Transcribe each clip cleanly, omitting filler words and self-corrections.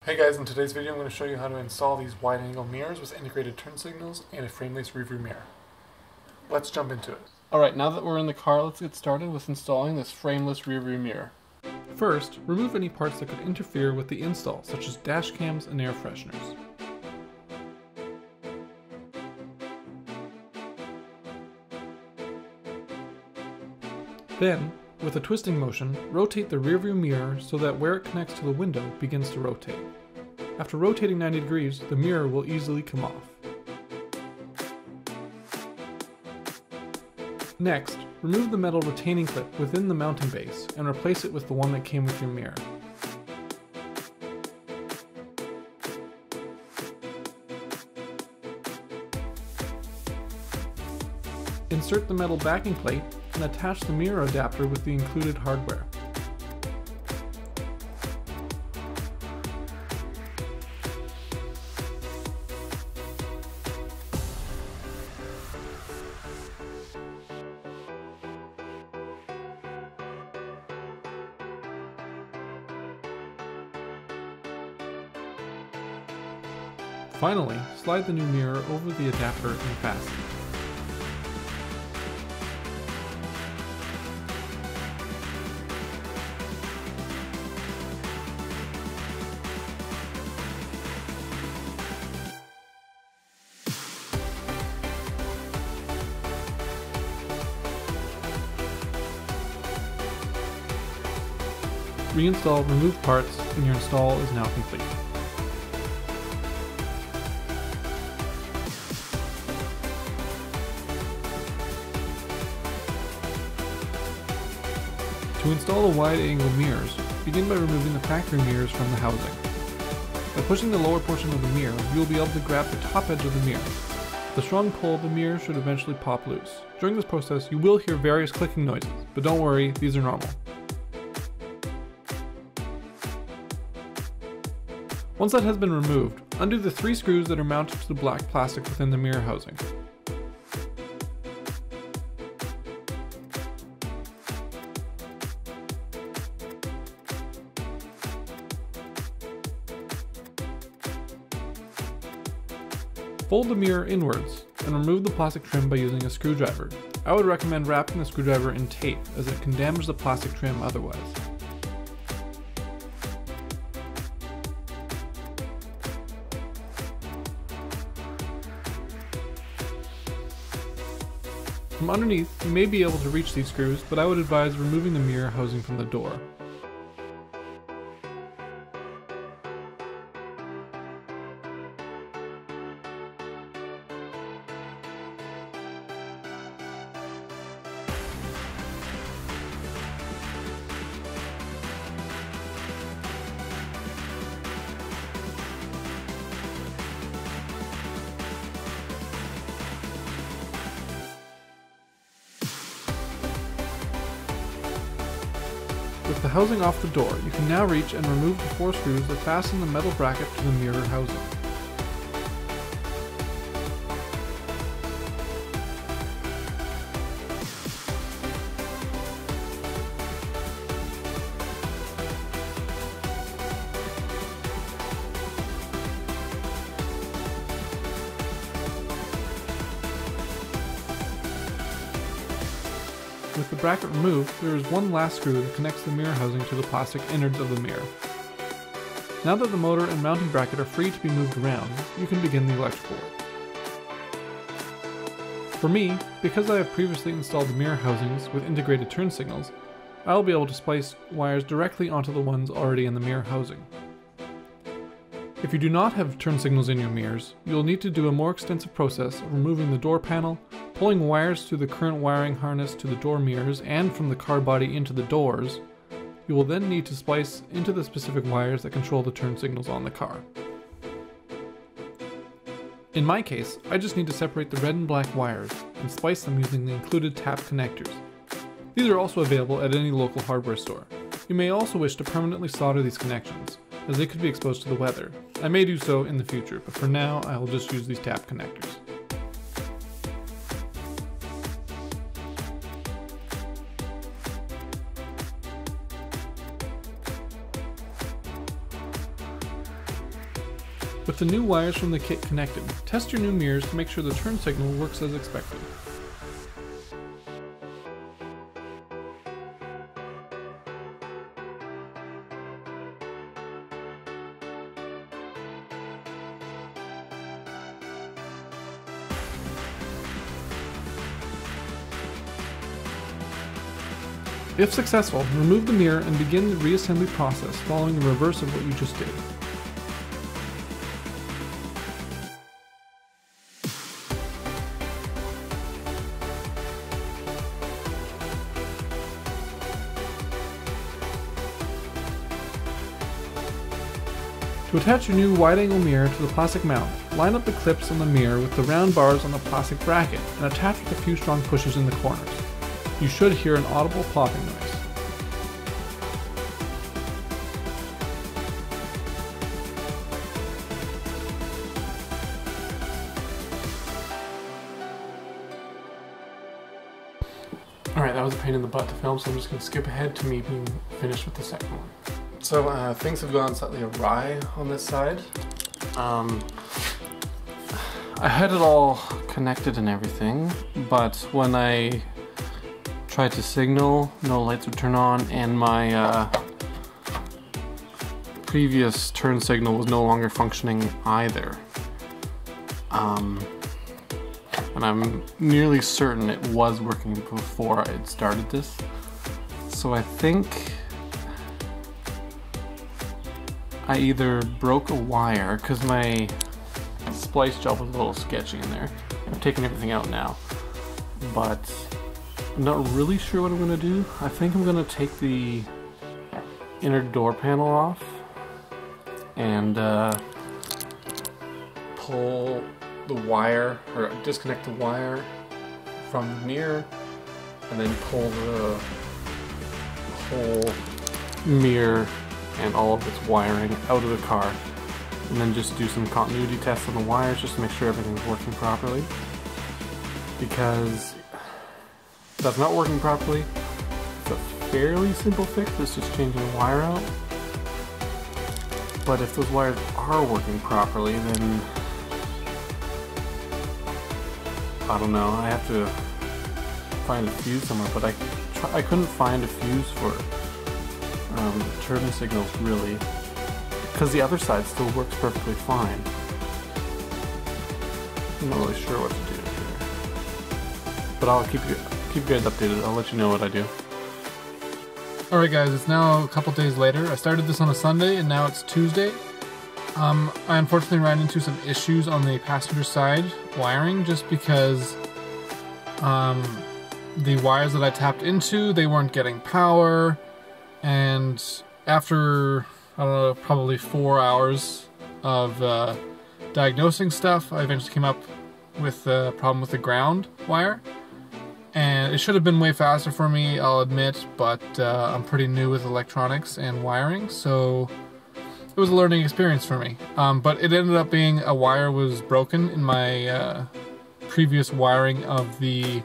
Hey guys, in today's video I'm going to show you how to install these wide-angle mirrors with integrated turn signals and a frameless rearview mirror. Let's jump into it. Alright, now that we're in the car, let's get started with installing this frameless rearview mirror. First, remove any parts that could interfere with the install, such as dash cams and air fresheners. Then, with a twisting motion, rotate the rearview mirror so that where it connects to the window begins to rotate. After rotating 90 degrees, the mirror will easily come off. Next, remove the metal retaining clip within the mounting base and replace it with the one that came with your mirror. Insert the metal backing plate and attach the mirror adapter with the included hardware. Finally, slide the new mirror over the adapter and fasten. Reinstall removed parts and your install is now complete. To install the wide-angle mirrors, begin by removing the factory mirrors from the housing. By pushing the lower portion of the mirror, you will be able to grab the top edge of the mirror. With a strong pull, the mirror should eventually pop loose. During this process, you will hear various clicking noises, but don't worry, these are normal. Once that has been removed, undo the 3 screws that are mounted to the black plastic within the mirror housing. Fold the mirror inwards and remove the plastic trim by using a screwdriver. I would recommend wrapping the screwdriver in tape as it can damage the plastic trim otherwise. From underneath, you may be able to reach these screws, but I would advise removing the mirror housing from the door. With the housing off the door, you can now reach and remove the 4 screws that fasten the metal bracket to the mirror housing. With the bracket removed, there is one last screw that connects the mirror housing to the plastic innards of the mirror. Now that the motor and mounting bracket are free to be moved around, you can begin the electrical work. For me, because I have previously installed the mirror housings with integrated turn signals, I will be able to splice wires directly onto the ones already in the mirror housing. If you do not have turn signals in your mirrors, you will need to do a more extensive process of removing the door panel, pulling wires through the current wiring harness to the door mirrors and from the car body into the doors. You will then need to splice into the specific wires that control the turn signals on the car. In my case, I just need to separate the red and black wires and splice them using the included tap connectors. These are also available at any local hardware store. You may also wish to permanently solder these connections, as they could be exposed to the weather. I may do so in the future, but for now I will just use these tap connectors. With the new wires from the kit connected, test your new mirrors to make sure the turn signal works as expected. If successful, remove the mirror and begin the reassembly process following the reverse of what you just did. To attach your new wide-angle mirror to the plastic mount, line up the clips on the mirror with the round bars on the plastic bracket and attach with a few strong pushes in the corners. You should hear an audible popping noise. Alright, that was a pain in the butt to film, so I'm just going to skip ahead to me being finished with the second one. So things have gone slightly awry on this side. I had it all connected and everything, but when I tried to signal, no lights would turn on, and my previous turn signal was no longer functioning either. And I'm nearly certain it was working before I had started this. So I think I either broke a wire, because my splice job was a little sketchy in there. I've taken everything out now, but I'm not really sure what I'm going to do. I think I'm going to take the inner door panel off and pull the wire, or disconnect the wire from the mirror, and then pull the whole mirror and all of its wiring out of the car, and then just do some continuity tests on the wires just to make sure everything's working properly. Because if that's not working properly, it's a fairly simple fix. It's just changing the wire out. But if those wires are working properly, then I don't know. I have to find a fuse somewhere, but I couldn't find a fuse for turn signals really, because the other side still works perfectly fine. I'm not really sure what to do here, but I'll keep you guys updated. I'll let you know what I do. Alright guys, it's now a couple days later. I started this on a Sunday and now it's Tuesday. I unfortunately ran into some issues on the passenger side wiring, just because the wires that I tapped into, they weren't getting power, and after, I don't know, probably 4 hours of diagnosing stuff, I eventually came up with a problem with the ground wire. And it should have been way faster for me, I'll admit, but I'm pretty new with electronics and wiring, so it was a learning experience for me. But it ended up being a wire was broken in my previous wiring of the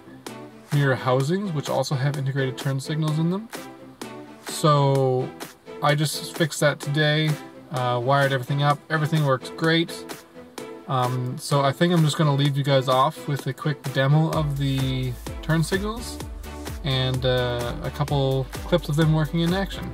mirror housings, which also have integrated turn signals in them. So I just fixed that today, wired everything up, everything works great. So I think I'm just going to leave you guys off with a quick demo of the turn signals and a couple clips of them working in action.